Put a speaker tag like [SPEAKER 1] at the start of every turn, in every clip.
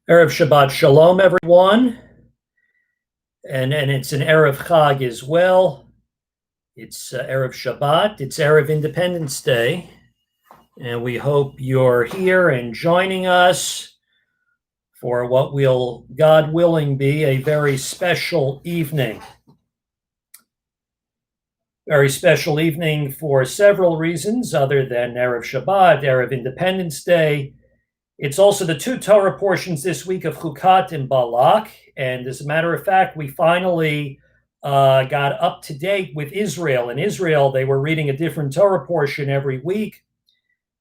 [SPEAKER 1] Erev Shabbat Shalom, everyone. And it's an Erev Chag as well. It's Erev Shabbat. It's Erev Independence Day. And we hope you're here and joining us for what will, God willing, be a very special evening. Very special evening for several reasons other than Erev Shabbat, Erev Independence Day. It's also the two Torah portions this week of Chukat and Balak. And as a matter of fact, we finally got up to date with Israel. In Israel, they were reading a different Torah portion every week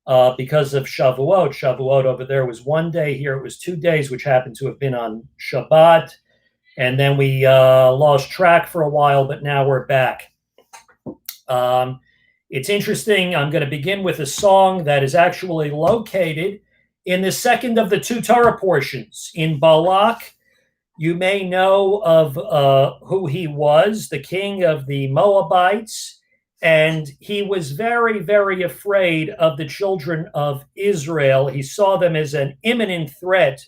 [SPEAKER 1] because of Shavuot. Shavuot over there was one day. Here it was 2 days, which happened to have been on Shabbat. And then we lost track for a while, but now we're back. It's interesting. I'm going to begin with a song that is actually located in the second of the two Torah portions. In Balak, you may know of who he was, the king of the Moabites, and he was very, very afraid of the children of Israel. He saw them as an imminent threat.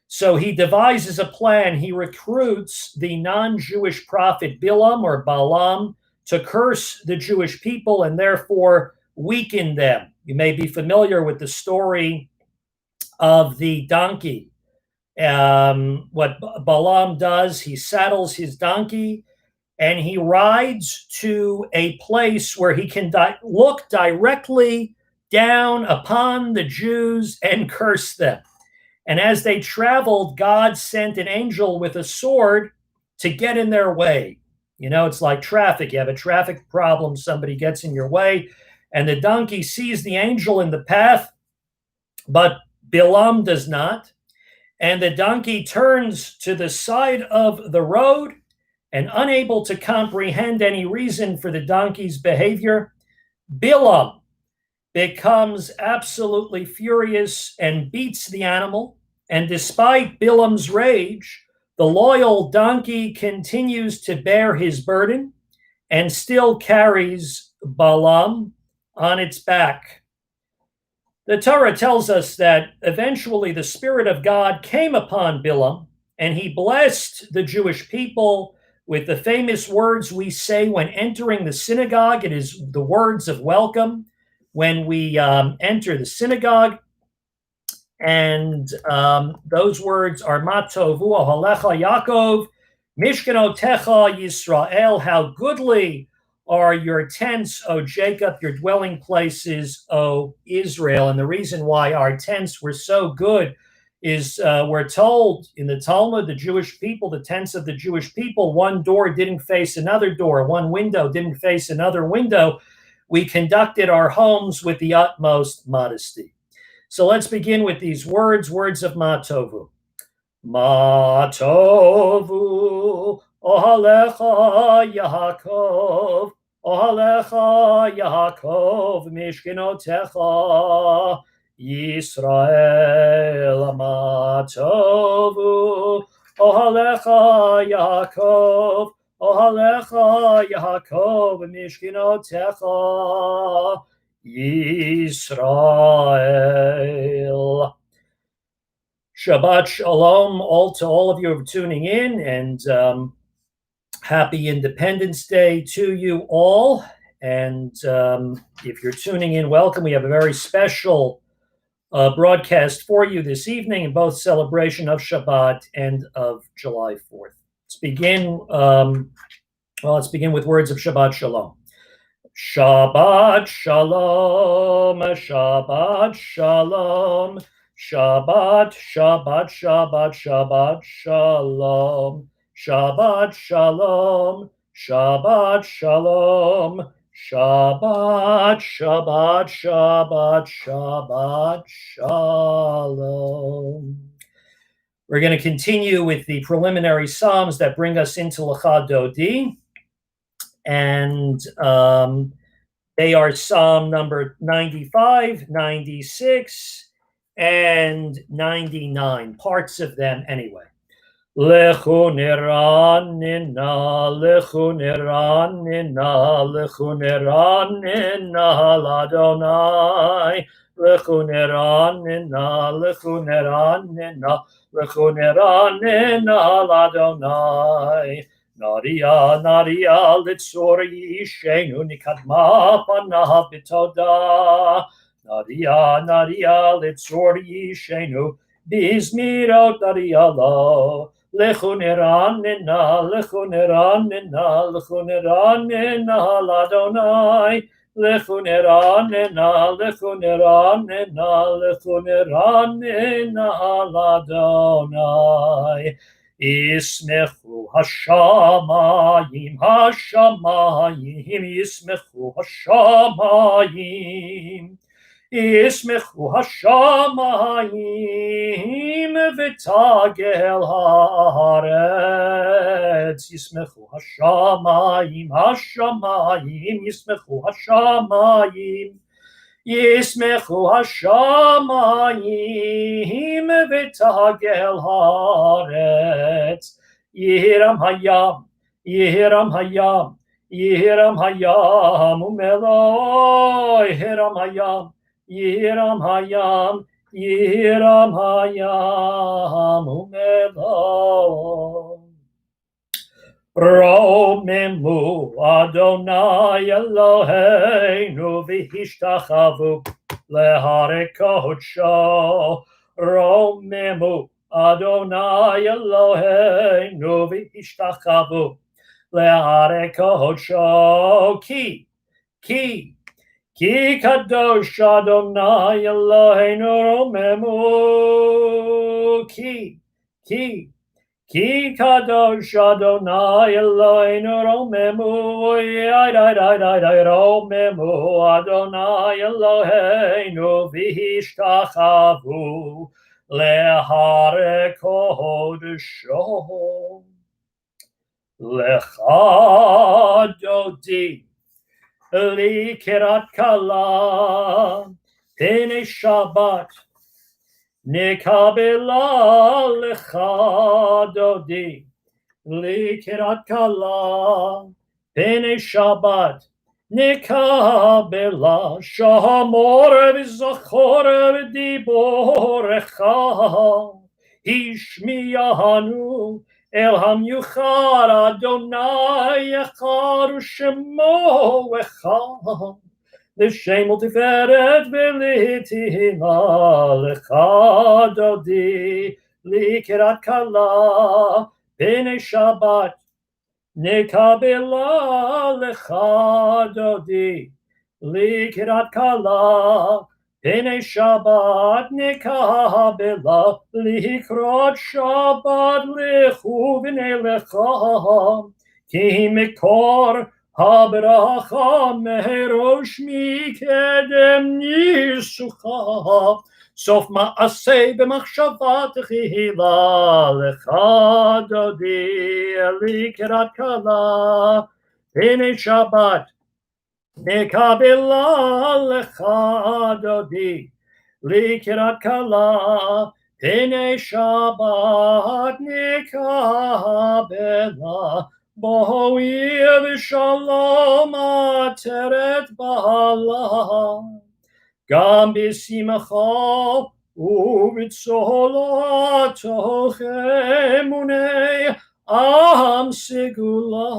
[SPEAKER 1] So he devises a plan. He recruits the non-Jewish prophet Bilam or Balaam to curse the Jewish people and therefore weaken them. You may be familiar with the story of the donkey. What Balaam does, he saddles his donkey and he rides to a place where he can look directly down upon the Jews and curse them. And as they traveled, God sent an angel with a sword to get in their way. You know, it's like traffic. You have a traffic problem, somebody gets in your way, and the donkey sees the angel in the path, but Bilam does not. And the donkey turns to the side of the road, and unable to comprehend any reason for the donkey's behavior, Bilam becomes absolutely furious and beats the animal. And despite Bilam's rage, the loyal donkey continues to bear his burden and still carries Balaam on its back. The Torah tells us that eventually the Spirit of God came upon Bilam, and he blessed the Jewish people with the famous words we say when entering the synagogue. It is the words of welcome when we enter the synagogue. And those words are Matovu Ohalecha Yaakov, Mishkanotecha Yisrael, how goodly are your tents, O Jacob, your dwelling places, O Israel. And the reason why our tents were so good is we're told in the Talmud, the Jewish people, the tents of the Jewish people, one door didn't face another door, one window didn't face another window. We conducted our homes with the utmost modesty. So let's begin with these words of Matovu. Matovu Ohalecha Yaakov, Ohalecha Yaakov, Mishkenotecha Yisrael. Matovu Ohalecha Yaakov, Ohalecha Yaakov, Mishkenotecha Yisrael. Shabbat Shalom to all of you who are tuning in, and happy Independence Day to you all. And if you're tuning in, welcome. We have a very special broadcast for you this evening in both celebration of Shabbat and of July 4th. Let's begin with words of Shabbat Shalom. Shabbat Shalom, Shabbat Shalom, Shabbat, Shabbat, Shabbat, Shabbat Shalom, Shabbat Shalom, Shabbat Shalom, Shabbat, Shabbat, Shabbat, Shabbat Shalom. We're going to continue with the preliminary Psalms that bring us into Lecha Dodi. And they are Psalm number 95, 96, and 99, parts of them anyway. Lechu neranina, lechu neranina, lechu neranina ladonai. Lechu neranina, lechu neranina, lechu neranina ladonai. Nadia, Nadia, litzor yishenu nikadma panav bitoda. Nadia, Nadia, litzor yishenu bizmirot Nadia lo. Lechu neranina, lechu neranina, lechu neranina ladonai. Lechu neranina, lechu neranina, lechu neranina ladonai. Yismechu hashamayim, hashamayim, yismechu hashamayim. Yismechu hashamayim v'tagel haaretz. Yismechu hashamayim, hashamayim, yismechu hashamayim. Yismechu hashamayim v'tagel haaretz. Yehiram hayam, yehiram hayam, yehiram hayam umelo. Yehiram hayam, yehiram hayam, yehiram hayam umelo. Romemu Adonai Eloheinu v'hishtachavu lehare kodsho. Romemu Adonai Eloheinu v'hishtachavu lehare kodsho. Ki kadosh Adonai Eloheinu romemu. Ki kadosh Adonai Eloheinu romemu. Romemu Adonai Eloheinu v'hishtachavu lehare kodsho. Lecha dodi li kirat kala pene Shabbat nekabela. Lecha dodi li kirat kala pene Shabbat nekabela. Shamor v'zachor v'diborecha hishmiyanu El hamyuchar Adonai echad u'shemo echad. L'shem u'tiferet v'litihila. Lecha dodi l'kirat kala b'nei Shabbat nekabela. Lecha dodi l'kirat kala b'nei Shabbat nekabela. Likrot Shabbat lechu v'nei lecha. Ki mikor habracha merosh mikedem nisucha. Sof ma'aseh b'machshava techila. Lecha dodi l'kirat kala b'nei Shabbat nekabela. Lecha dodi l'kirat kala b'nei Shabbat nekabela. Bo'oi v'shalom ateret ba'ala. Gam b'simcha u'b'tzola tochem unei am segula.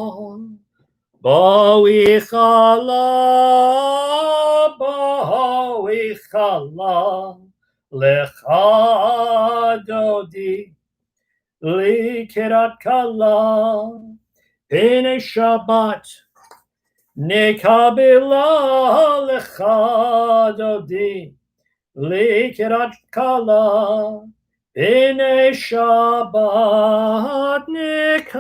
[SPEAKER 1] Bo'oi chala lecha dodi l'kirat kala b'nei Shabbat nekabela. Lecha dodi l'kirat kala b'nei Shabbat nekabela.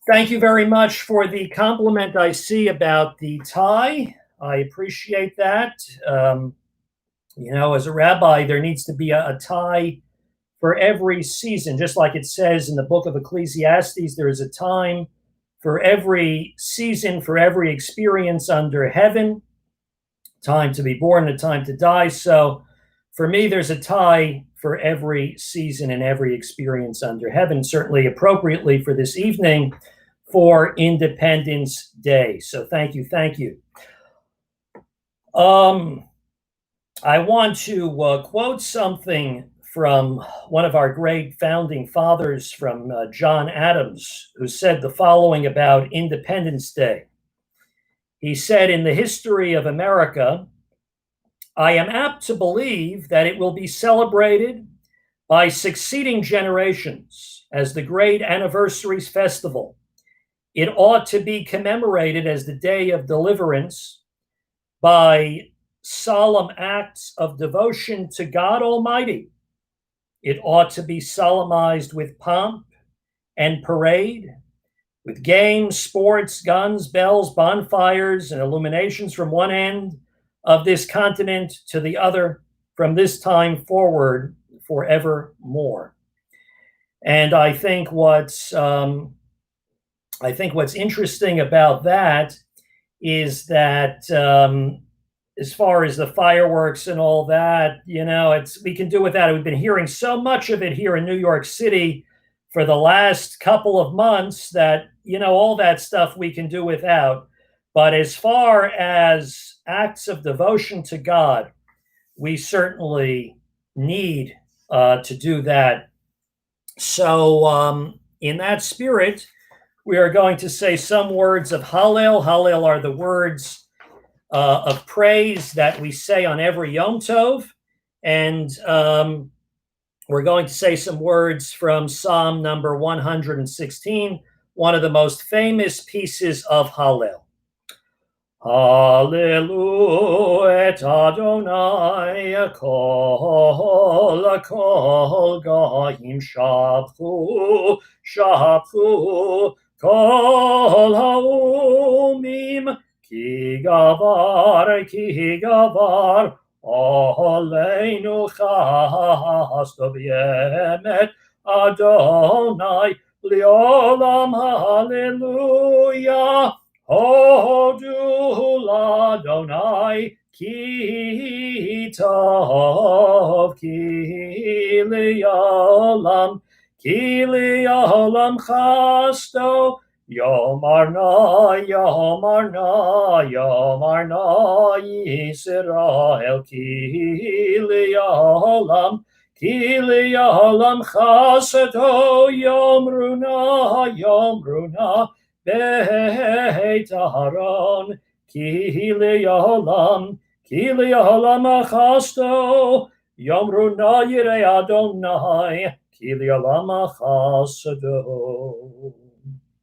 [SPEAKER 1] Thank you very much for the compliment I see about the tie. I appreciate that. As a rabbi, there needs to be a tie for every season, just like it says in the book of Ecclesiastes. There is a time for every season, for every experience under heaven. time to be born and a time to die. So for me, there's a tie for every season and every experience under heaven, certainly appropriately for this evening for Independence Day. So thank you, thank you. I want to quote something from one of our great founding fathers, from John Adams, who said the following about Independence Day. He said, "In the history of America, I am apt to believe that it will be celebrated by succeeding generations as the great anniversaries festival. It ought to be commemorated as the day of deliverance by solemn acts of devotion to God Almighty. It ought to be solemnized with pomp and parade, with games, sports, guns, bells, bonfires, and illuminations from one end of this continent to the other, from this time forward, forevermore." And I think what's interesting about that is that as far as the fireworks and all that, we can do without it. We've been hearing so much of it here in New York City for the last couple of months that, all that stuff we can do without. But as far as acts of devotion to God, we certainly need to do that. So in that spirit, we are going to say some words of Hallel. Hallel are the words of praise that we say on every Yom Tov. And we're going to say some words from Psalm number 116, one of the most famous pieces of Hallel. Hallelu et Adonai kol goyim shabchu kol ha'umim ki gavar aleinu chasto b'emet Adonai li'olam hallelujah. Hodu l'Adonai ki tov ki li'olam chasto yomarna Yisrael ki li'olam chasto yomruna Beit Aharon ki li'olam chasto yomruna yirei Adonai ki li'olam chasto.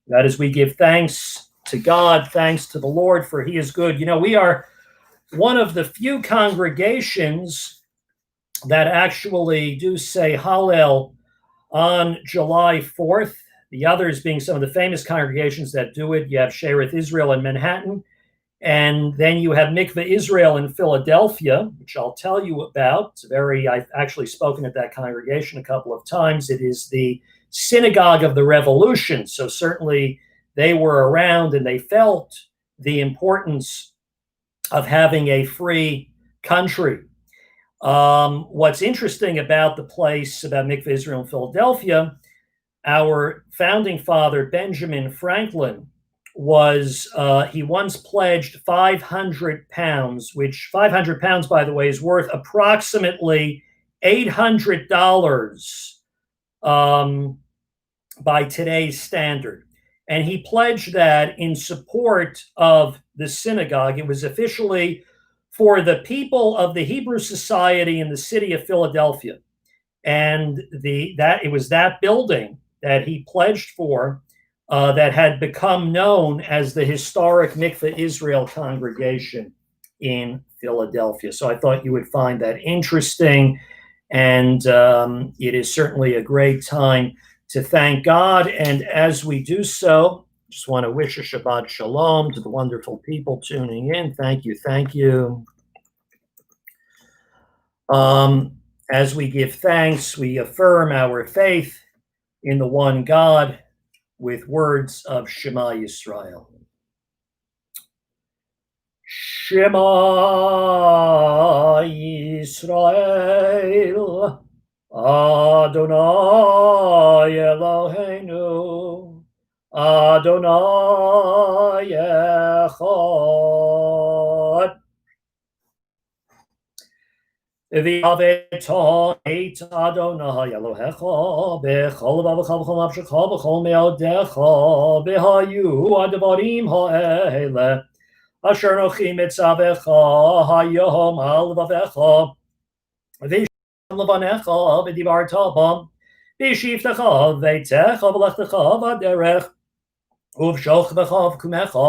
[SPEAKER 1] That is, we give thanks to God, thanks to the Lord, for he is good. We are one of the few congregations that actually do say Hallel on July 4th. The others being some of the famous congregations that do it. You have Shereth Israel in Manhattan, and then you have Mikveh Israel in Philadelphia, which I'll tell you about. I've actually spoken at that congregation a couple of times. It is the synagogue of the revolution, so certainly they were around and they felt the importance of having a free country. What's interesting about the place, about Mikveh Israel in Philadelphia, our founding father, Benjamin Franklin, he once pledged 500 pounds, which 500 pounds, by the way, is worth approximately $800 by today's standard. And he pledged that in support of the synagogue. It was officially for the people of the Hebrew Society in the city of Philadelphia. And it was that building that he pledged for that had become known as the historic Mikveh Israel congregation in Philadelphia. So I thought you would find that interesting. And it is certainly a great time to thank God. And as we do so, just want to wish a Shabbat Shalom to the wonderful people tuning in. Thank you. Thank you. As we give thanks, we affirm our faith in the one God with words of Shema Yisrael. Shema Yisrael, Adonai Eloheinu, Adonai Echad. V'aveton et Adonai Elohecha b'chol v'avcha v'chol nafshecha v'chol me'odecha v'hayu advarim ha'ele asher nochi mitzavecha hayom al vavecha v'sham levanecha v'divarta bam v'shiftecha v'eitecha v'lechtecha v'derech uv'shochvecha v'kumecha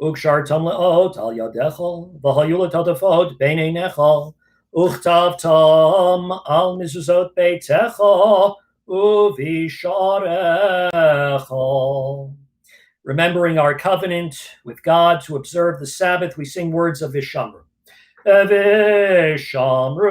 [SPEAKER 1] uv'shartam le'ot al yadecha v'hayu l'totafot b'neinecha Uchtavtam al mizuzot beitecha uvisharecha. Remembering our covenant with God to observe the Sabbath, we sing words of Vishamru. Vishamru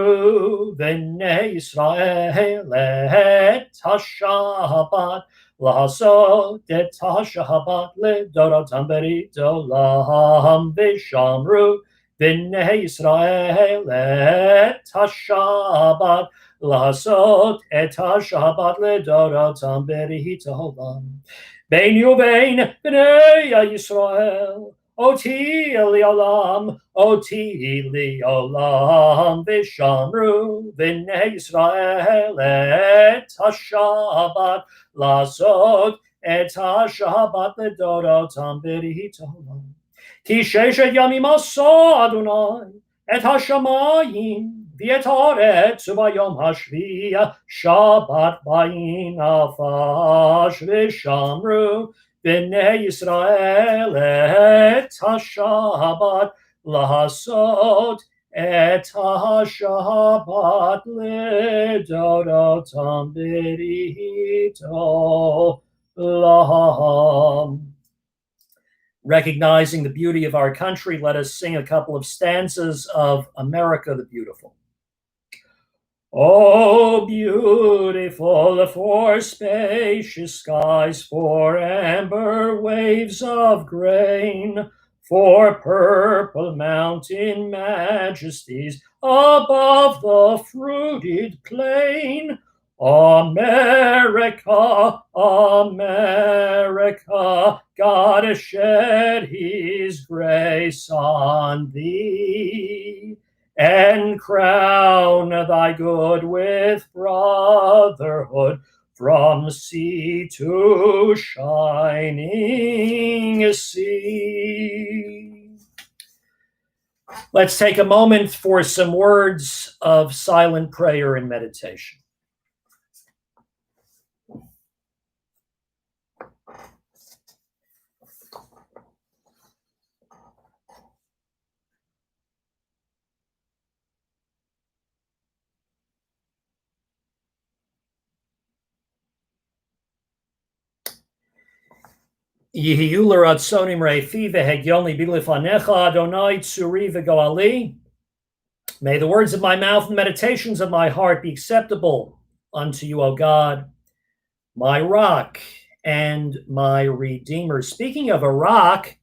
[SPEAKER 1] v'nei Yisrael et ha-Shabbat L'asot et ha-Shabbat le'dorotam berit olam. Vishamru B'nei Yisrael et ha-Shabbat L'asot et ha-Shabbat le'dorotam berit olam. Bein uvein b'nei Yisrael Oti li'olam, Oti li'olam, V'shamru b'nei Yisrael et ha-Shabbat L'asot et ha-Shabbat le'dorotam berit olam. Ki sheshet yamim asa Adonai et hashamayim v'et haaretz u'bayom hashviya Shabbat ba'in afash v'shamru b'nei Yisrael et ha-Shabbat l'asot et ha-Shabbat le'dorotam berit olam. Recognizing the beauty of our country, let us sing a couple of stanzas of America the Beautiful. Oh, beautiful for spacious skies, for amber waves of grain, for purple mountain majesties above the fruited plain. America, America, God has shed his grace on thee, and crown thy good with brotherhood from sea to shining sea. Let's take a moment for some words of silent prayer and meditation. Yihiyu l'ratzonim reifi v'hegyon li b'lifanecha Adonai tzuri v'goali. May the words of my mouth and the meditations of my heart be acceptable unto you, O God, my rock and my redeemer. Speaking of a rock,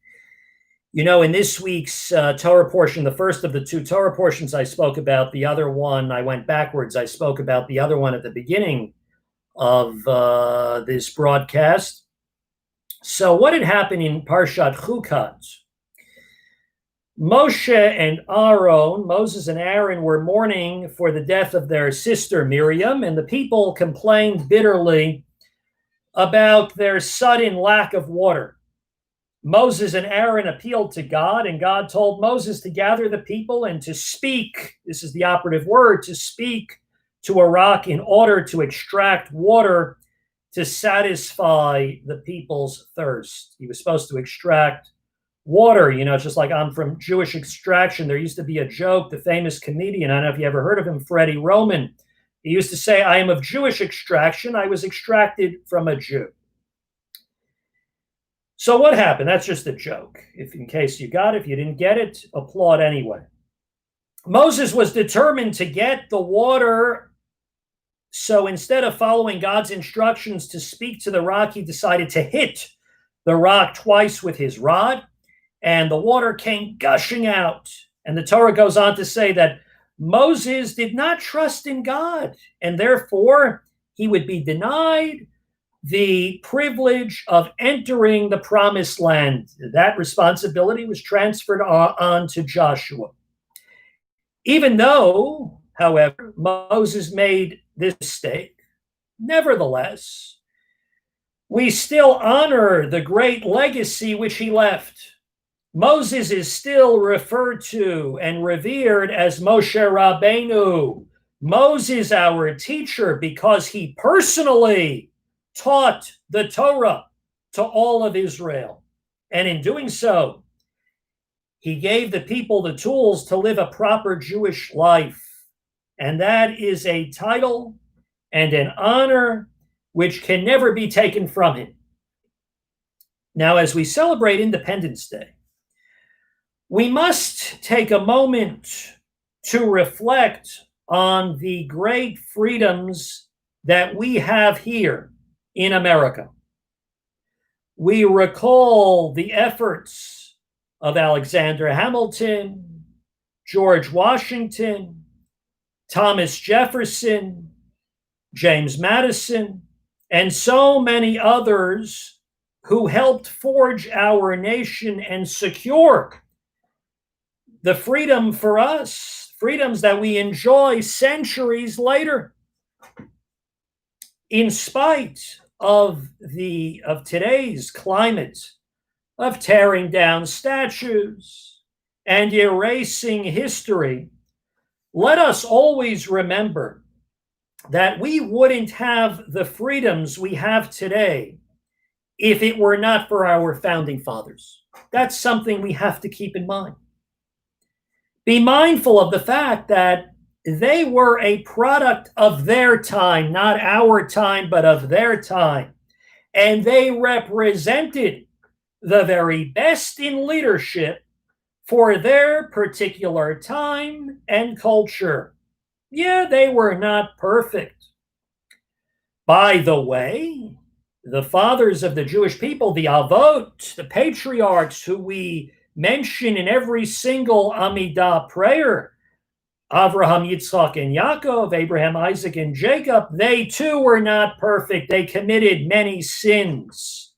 [SPEAKER 1] you know, in this week's Torah portion, the first of the two Torah portions I spoke about, the other one, I went backwards. I spoke about the other one at the beginning of this broadcast. So what had happened in Parshat Chukat? Moshe and Aaron, Moses and Aaron, were mourning for the death of their sister Miriam, and the people complained bitterly about their sudden lack of water. Moses and Aaron appealed to God, and God told Moses to gather the people and to speak, this is the operative word, to speak to a rock in order to extract water to satisfy the people's thirst. He was supposed to extract water, you know, it's just like I'm from Jewish extraction. There used to be a joke, the famous comedian, I don't know if you ever heard of him, Freddie Roman. He used to say, I am of Jewish extraction. I was extracted from a Jew. So what happened? That's just a joke. If in case you got it, if you didn't get it, applaud anyway. Moses was determined to get the water. So instead of following God's instructions to speak to the rock, he decided to hit the rock twice with his rod. and the water came gushing out. And the Torah goes on to say that Moses did not trust in God, and therefore he would be denied the privilege of entering the promised land. That responsibility was transferred on to Joshua. Even though, however, Moses made this mistake, nevertheless, we still honor the great legacy which he left. Moses is still referred to and revered as Moshe Rabbeinu, Moses, our teacher, because he personally taught the Torah to all of Israel. And in doing so, he gave the people the tools to live a proper Jewish life. And that is a title and an honor which can never be taken from him. Now, as we celebrate Independence Day, we must take a moment to reflect on the great freedoms that we have here in America. We recall the efforts of Alexander Hamilton, George Washington, Thomas Jefferson, James Madison, and so many others who helped forge our nation and secure the freedom for us, freedoms that we enjoy centuries later. In spite of today's climate of tearing down statues and erasing history, let us always remember that we wouldn't have the freedoms we have today if it were not for our founding fathers. That's something we have to keep in mind. Be mindful of the fact that they were a product of their time, not our time, but of their time. And they represented the very best in leadership for their particular time and culture. Yeah, they were not perfect. By the way, the fathers of the Jewish people, the Avot, the patriarchs who we mention in every single Amidah prayer, Avraham, Yitzchak, and Yaakov, Abraham, Isaac, and Jacob, they too were not perfect. They committed many sins.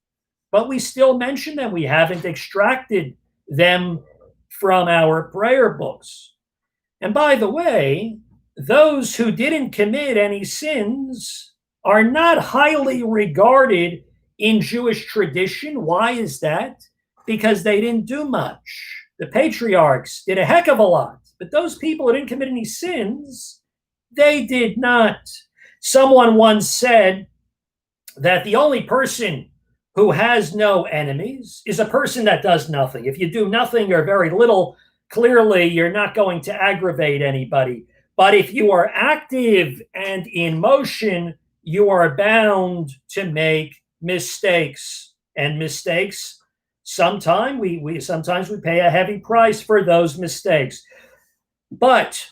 [SPEAKER 1] But we still mention them. We haven't extracted them from our prayer books. And by the way, those who didn't commit any sins are not highly regarded in Jewish tradition. Why is that? Because they didn't do much. The patriarchs did a heck of a lot. But those people who didn't commit any sins, they did not. Someone once said that the only person who has no enemies is a person that does nothing. If you do nothing or very little, clearly you're not going to aggravate anybody. But if you are active and in motion, you are bound to make mistakes. And mistakes, sometimes we pay a heavy price for those mistakes. But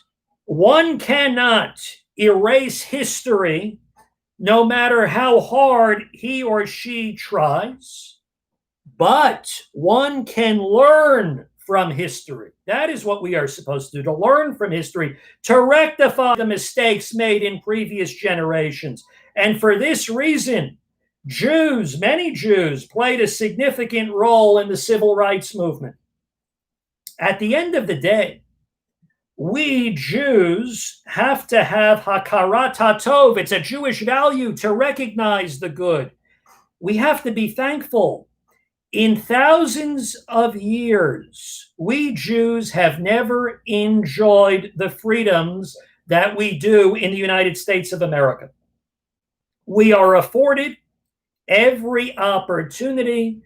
[SPEAKER 1] one cannot erase history no matter how hard he or she tries, but one can learn from history. That is what we are supposed to do, to learn from history, to rectify the mistakes made in previous generations. And for this reason, many Jews, played a significant role in the civil rights movement. At the end of the day, we Jews have to have hakarat hatov. It's a Jewish value to recognize the good. We have to be thankful. In thousands of years, we Jews have never enjoyed the freedoms that we do in the United States of America. We are afforded every opportunity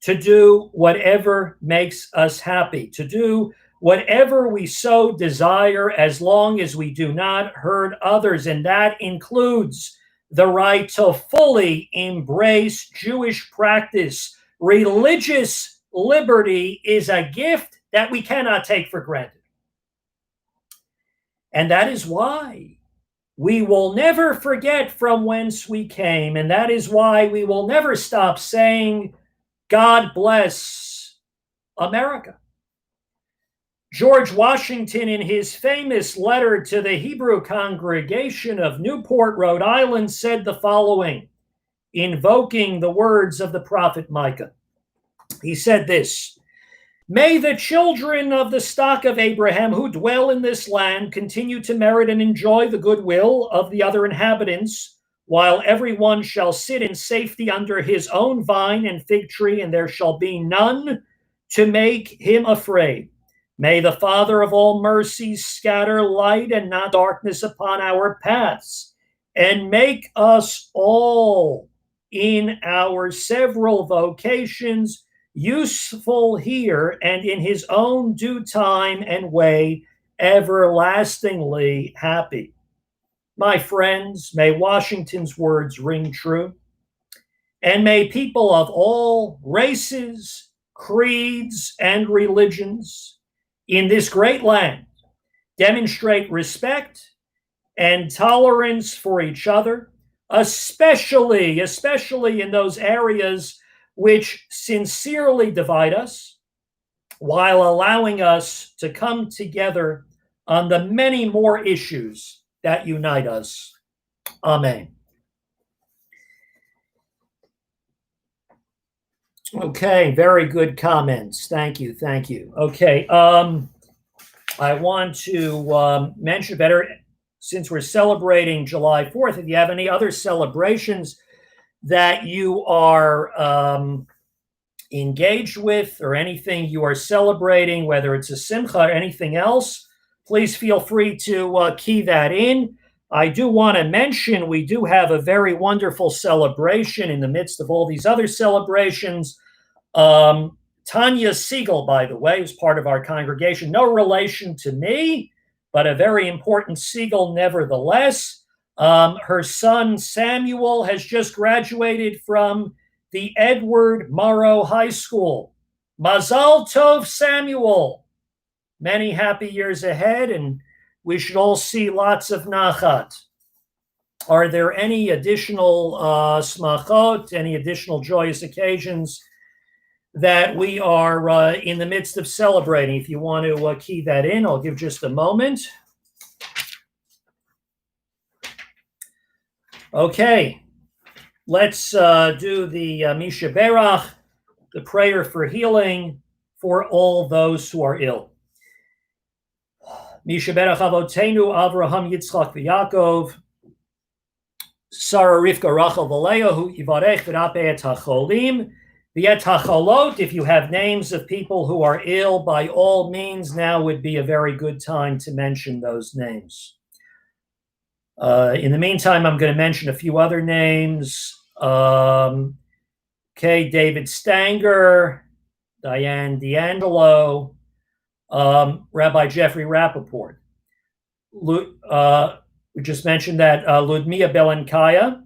[SPEAKER 1] to do whatever makes us happy, to do whatever we so desire, as long as we do not hurt others. And that includes the right to fully embrace Jewish practice. Religious liberty is a gift that we cannot take for granted. And that is why we will never forget from whence we came. And that is why we will never stop saying, God bless America. George Washington, in his famous letter to the Hebrew congregation of Newport, Rhode Island, said the following, invoking the words of the prophet Micah. He said this, "May the children of the stock of Abraham who dwell in this land continue to merit and enjoy the goodwill of the other inhabitants, while everyone shall sit in safety under his own vine and fig tree, and there shall be none to make him afraid. May the Father of all mercies scatter light and not darkness upon our paths, and make us all in our several vocations useful here and in his own due time and way, everlastingly happy." My friends, may Washington's words ring true, and may people of all races, creeds, and religions in this great land demonstrate respect and tolerance for each other, especially in those areas which sincerely divide us, while allowing us to come together on the many more issues that unite us. Amen. Okay, very good comments. Thank you. Okay, I want to mention better, since we're celebrating July 4th, if you have any other celebrations that you are engaged with, or anything you are celebrating, whether it's a simcha or anything else, please feel free to key that in. I do want to mention we do have a very wonderful celebration in the midst of all these other celebrations. Tanya Siegel, by the way, is part of our congregation. No relation to me, but a very important Siegel nevertheless. Her son Samuel has just graduated from the Edward Murrow High School. Mazal Tov, Samuel. Many happy years ahead, and we should all see lots of nachat. Are there any additional smachot, any additional joyous occasions that we are in the midst of celebrating? If you want to key that in, I'll give just a moment. Okay, let's do the Misha Berach, the prayer for healing for all those who are ill. Misha Berach Avotenu Avraham Yitzchak v'Yakov Sarah Rivka Rachel v'Leah Yivarech v'Rape et HaCholim v'et HaCholot. If you have names of people who are ill, by all means, now would be a very good time to mention those names. In the meantime, I'm going to mention a few other names. David Stanger, Diane D'Angelo, Rabbi Jeffrey Rappaport. We just mentioned that Ludmila Belenkaya.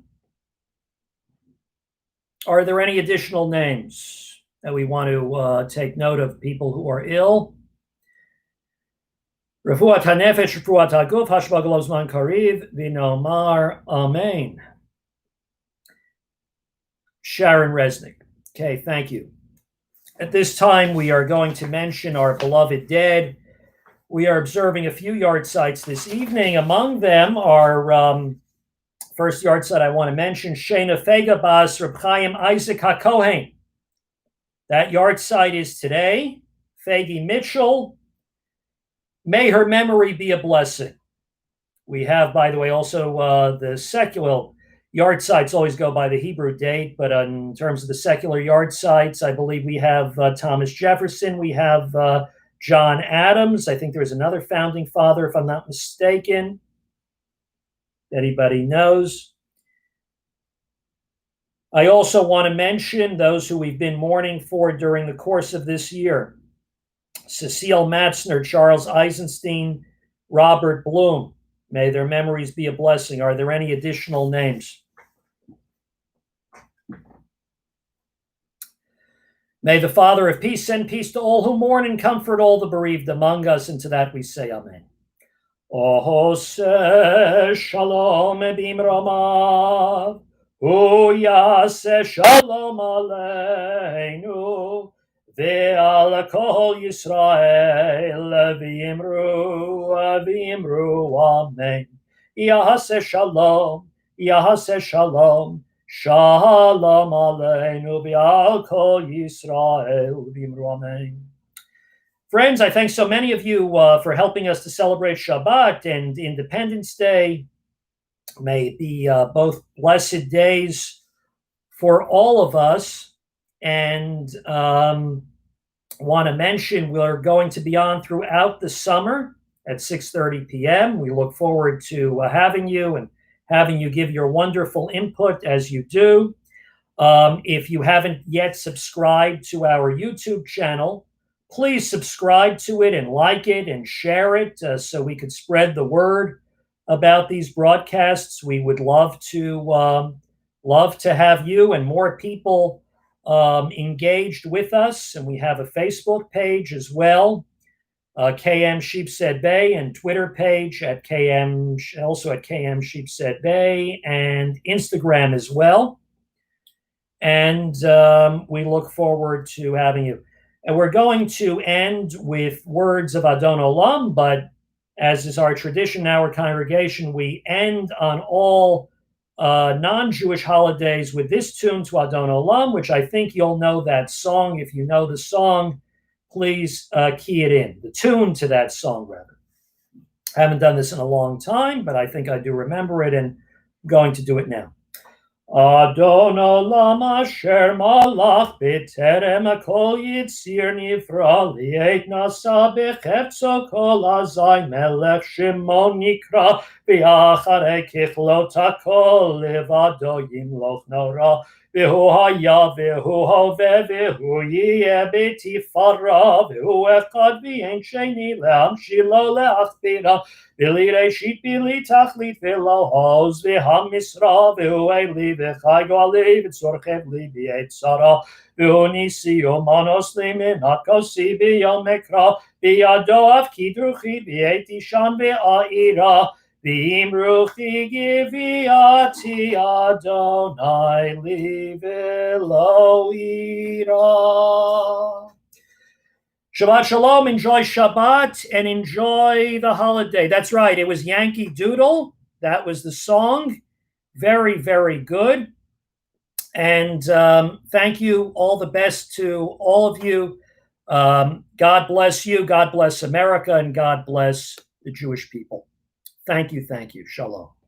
[SPEAKER 1] Are there any additional names that we want to take note of, people who are ill? Refuat hanefesh, refuat haguf, hashba golozman kariv, v'nomar amen. Sharon Resnick. Okay, thank you. At this time, we are going to mention our beloved dead. We are observing a few yahrzeits this evening. Among them are, first yahrzeit I want to mention, Shena Fega Bas Reb Chaim Isaac HaKohen. That yahrzeit is today. Fegi Mitchell. May her memory be a blessing. We have, by the way, also the secular yahrzeits always go by the Hebrew date, but in terms of the secular yahrzeits, I believe we have Thomas Jefferson, we have John Adams. I think there was another founding father, if I'm not mistaken. Anybody knows? I also want to mention those who we've been mourning for during the course of this year. Cecile Matzner, Charles Eisenstein, Robert Bloom. May their memories be a blessing. Are there any additional names? May the Father of peace send peace to all who mourn and comfort all the bereaved among us, and to that we say amen. Ohose shalom bimromav, uyase shalom aleinu, ועל כל ישראל ואמרו אמן. יעשה שלום, יעשה שלום, שלום עלינו ועל כל ישראל ואמרו amen. Friends, I thank so many of you for helping us to celebrate Shabbat and Independence Day. May it be both blessed days for all of us. And want to mention we're going to be on throughout the summer at 6:30 p.m. We look forward to having you and having you give your wonderful input as you do. If you haven't yet subscribed to our YouTube channel, please subscribe to it and like it and share it so we could spread the word about these broadcasts. We would love to have you and more people engaged with us. And we have a Facebook page as well, KM Sheepshead Bay, and Twitter page at KM, also at KM Sheepshead Bay, and Instagram as well. And we look forward to having you. And we're going to end with words of Adon Olam, but as is our tradition in our congregation, we end on all non-Jewish holidays with this tune to Adon Olam, which I think you'll know that song. If you know the song, please key it in. The tune to that song, rather. I haven't done this in a long time, but I think I do remember it, and I'm going to do it now. Adon Olam asher malach b'terem kol yitzir nifra li'et nasa b'chefzo kol azay melech shemo nikra v'acharei kichlot hakol levado yimloch nora v'hu haya v'hu hove v'hu yiyeh b'tifara v'hu echad v'yein sheni le'amshilo le'achbira Bili Reshit, Bili Tachlit, V'lo Hoz, V'ham Misra, V'hu Eli, V'chai Goali, V'tzorchev Li, V'yetzara, V'hu Nisi, Omanos Li, Minat Kosi, V'yom Mekra, V'yado Av Kidruchi, V'yeti Shan V'a'ira, V'imruchi Giviati Adonai Li, V'lo Ira. Shabbat Shalom, enjoy Shabbat and enjoy the holiday. That's right, it was Yankee Doodle. That was the song. Very, very good. And thank you. All the best to all of you. God bless you. God bless America. And God bless the Jewish people. Thank you. Thank you. Shalom.